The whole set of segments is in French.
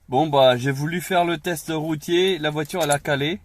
Bon bah j'ai voulu faire le test routier, la voiture elle a calé.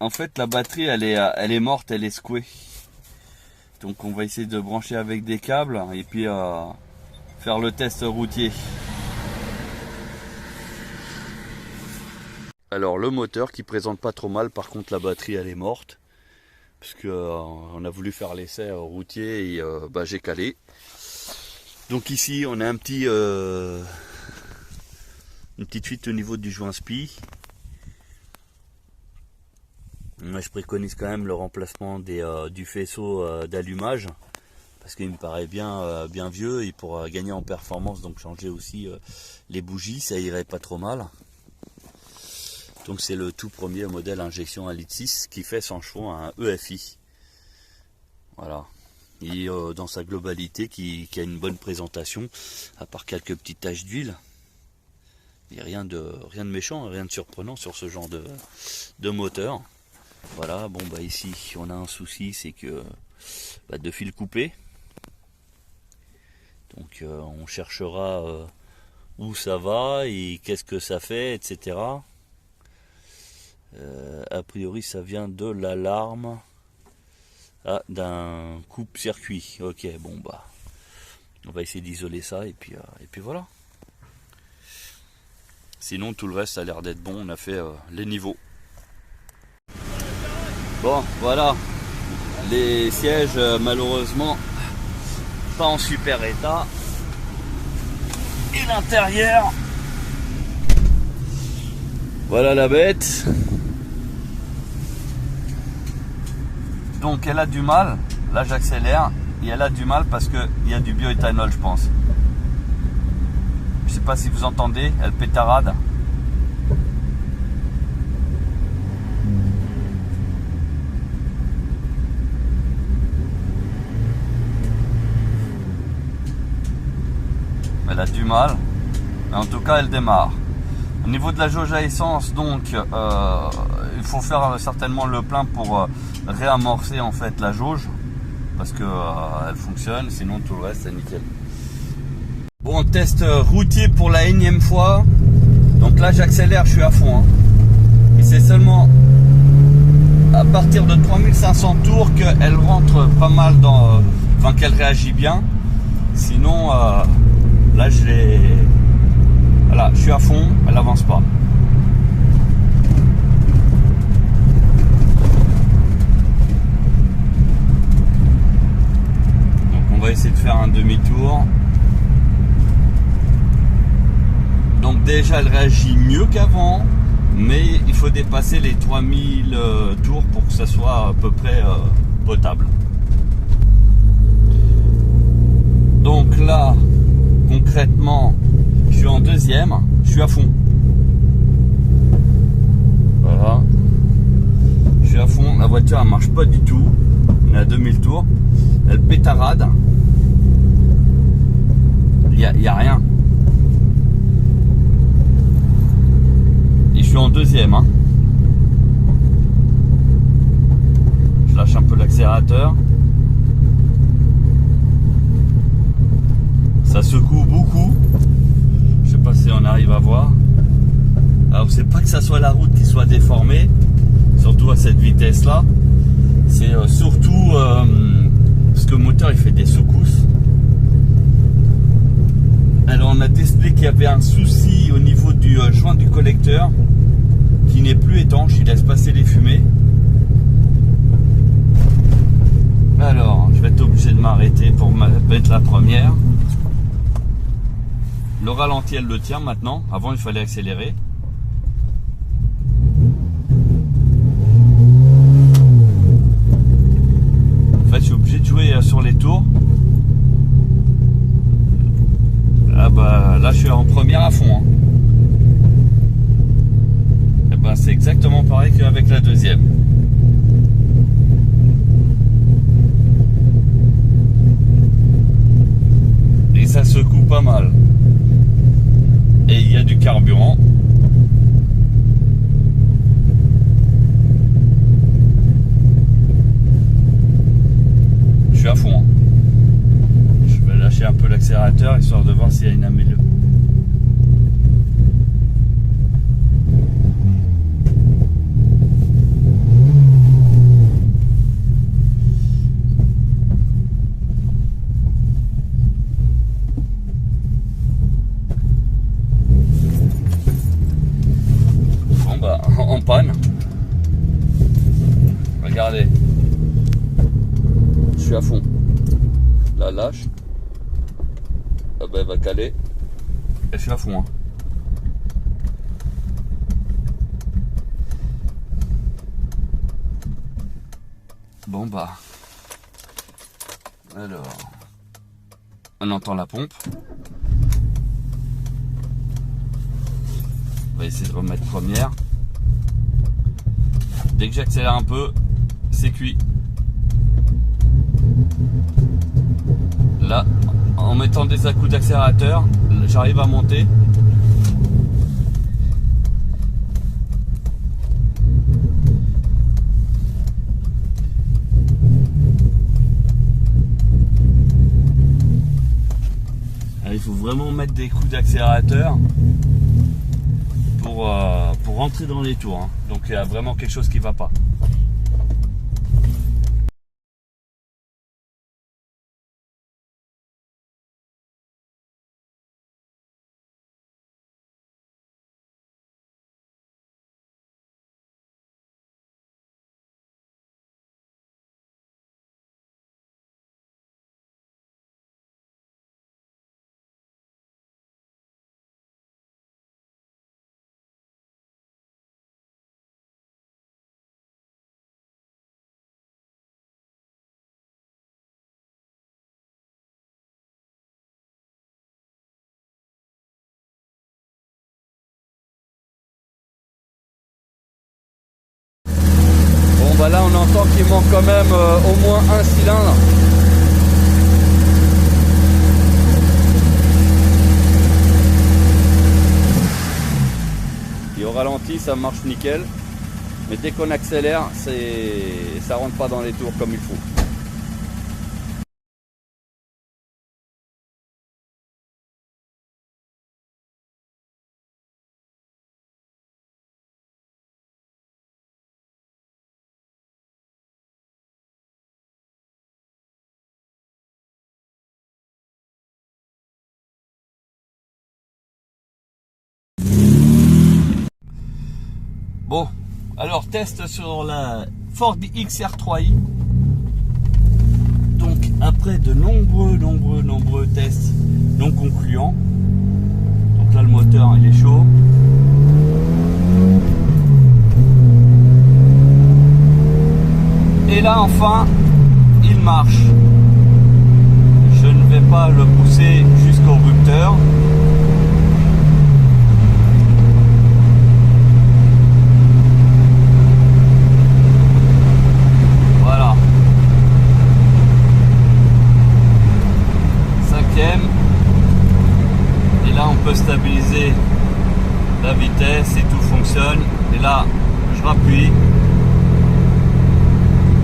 En fait la batterie elle est morte, elle est secouée. Donc on va essayer de brancher avec des câbles et puis faire le test routier. Alors le moteur qui présente pas trop mal, par contre la batterie elle est morte. Parce que on a voulu faire l'essai routier et bah, j'ai calé. Donc ici on a un petit une petite fuite au niveau du joint SPI. Moi je préconise quand même le remplacement du faisceau d'allumage parce qu'il me paraît bien vieux et pour gagner en performance, donc changer aussi les bougies, ça irait pas trop mal. Donc c'est le tout premier modèle injection 1,6 litre qui fait 100 chevaux, un EFI. Voilà. Et dans sa globalité qui a une bonne présentation, à part quelques petites taches d'huile. Il n'y a rien de méchant, rien de surprenant sur ce genre de moteur. Voilà, bon bah ici on a un souci, c'est que de fil coupé. Donc on cherchera où ça va et qu'est-ce que ça fait, etc. A priori ça vient de l'alarme d'un coupe-circuit. Ok, bon bah on va essayer d'isoler ça et puis voilà. Sinon tout le reste a l'air d'être bon, on a fait les niveaux. Bon voilà, les sièges malheureusement pas en super état. Et l'intérieur, voilà la bête. Donc elle a du mal, là j'accélère, et elle a du mal parce qu'il y a du bioéthanol je pense. Je sais pas si vous entendez, elle pétarade. Elle a du mal, mais en tout cas elle démarre. Au niveau de la jauge à essence, donc il faut faire certainement le plein pour réamorcer en fait la jauge, parce que elle fonctionne, sinon tout le reste c'est nickel. Bon, test routier pour la énième fois. Donc là j'accélère, je suis à fond, hein. Et c'est seulement à partir de 3500 tours qu'elle rentre pas mal dans, enfin qu'elle réagit bien. Sinon là voilà, je suis à fond, elle avance pas. Donc on va essayer de faire un demi-tour. Donc déjà elle réagit mieux qu'avant, mais il faut dépasser les 3000 tours pour que ça soit à peu près potable. Donc là, concrètement, je suis en deuxième, je suis à fond. Voilà. Je suis à fond, la voiture elle marche pas du tout. On est à 2000 tours. Elle pétarade. Il y a rien. Et je suis en deuxième. Hein. Je lâche un peu l'accélérateur. Ça secoue beaucoup. Je sais pas si on arrive à voir. Alors c'est pas que ça soit la route qui soit déformée, surtout à cette vitesse là. C'est surtout parce que le moteur il fait des secousses. Alors on a décelé qu'il y avait un souci au niveau du joint du collecteur qui n'est plus étanche, il laisse passer les fumées. Alors je vais être obligé de m'arrêter pour mettre la première. Le ralenti elle le tient maintenant, avant il fallait accélérer. En fait je suis obligé de jouer sur les tours. Ah bah là je suis en première à fond. Hein. Et bah c'est exactement pareil qu'avec la deuxième. Et ça secoue pas mal. Et il y a du carburant. Je suis à fond. Hein. Je vais lâcher un peu l'accélérateur histoire de voir s'il y a une amélioration. panne. Regardez. Je suis à fond. La lâche. Ah ben, elle va caler. Et je suis à fond. Hein. Bon bah. Alors. On entend la pompe. On va essayer de remettre première. Dès que j'accélère un peu, c'est cuit. Là, en mettant des à-coups d'accélérateur, j'arrive à monter. Il faut vraiment mettre des coups d'accélérateur pour rentrer dans les tours. Hein. Donc il y a vraiment quelque chose qui ne va pas. Bah là on entend qu'il manque quand même au moins un cylindre. Et au ralenti ça marche nickel. Mais dès qu'on accélère, ça rentre pas dans les tours comme il faut. Bon, alors test sur la Ford XR3i. Donc après de nombreux tests non concluants. Donc là le moteur il est chaud. Et là enfin il marche. Je ne vais pas le pousser jusqu'au rupteur. Voilà. Cinquième. Et là on peut stabiliser la vitesse et tout fonctionne. Et là je rappuie.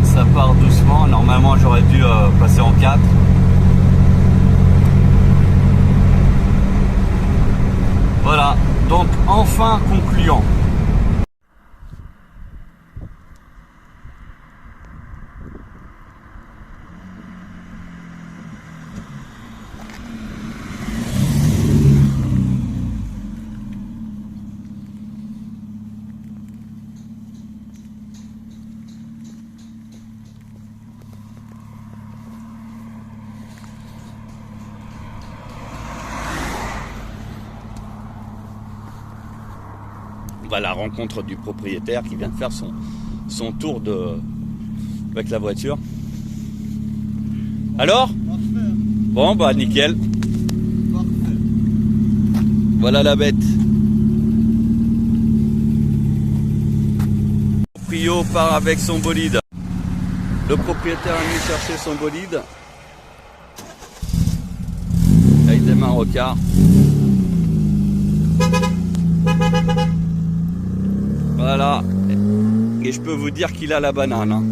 Ça part doucement. Normalement j'aurais dû passer en 4. Voilà. Donc enfin concluant. On va à la rencontre du propriétaire qui vient de faire son tour avec la voiture. Alors? Bon bah nickel. Voilà la bête. Le proprio part avec son bolide. Le propriétaire est venu chercher son bolide. Là il démarre au quart. Voilà, et je peux vous dire qu'il a la banane. Hein.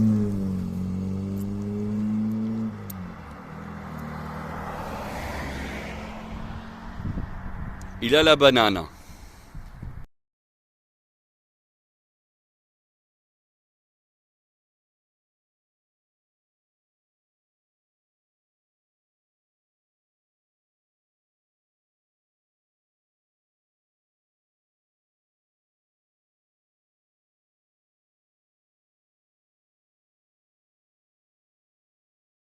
Il a la banane.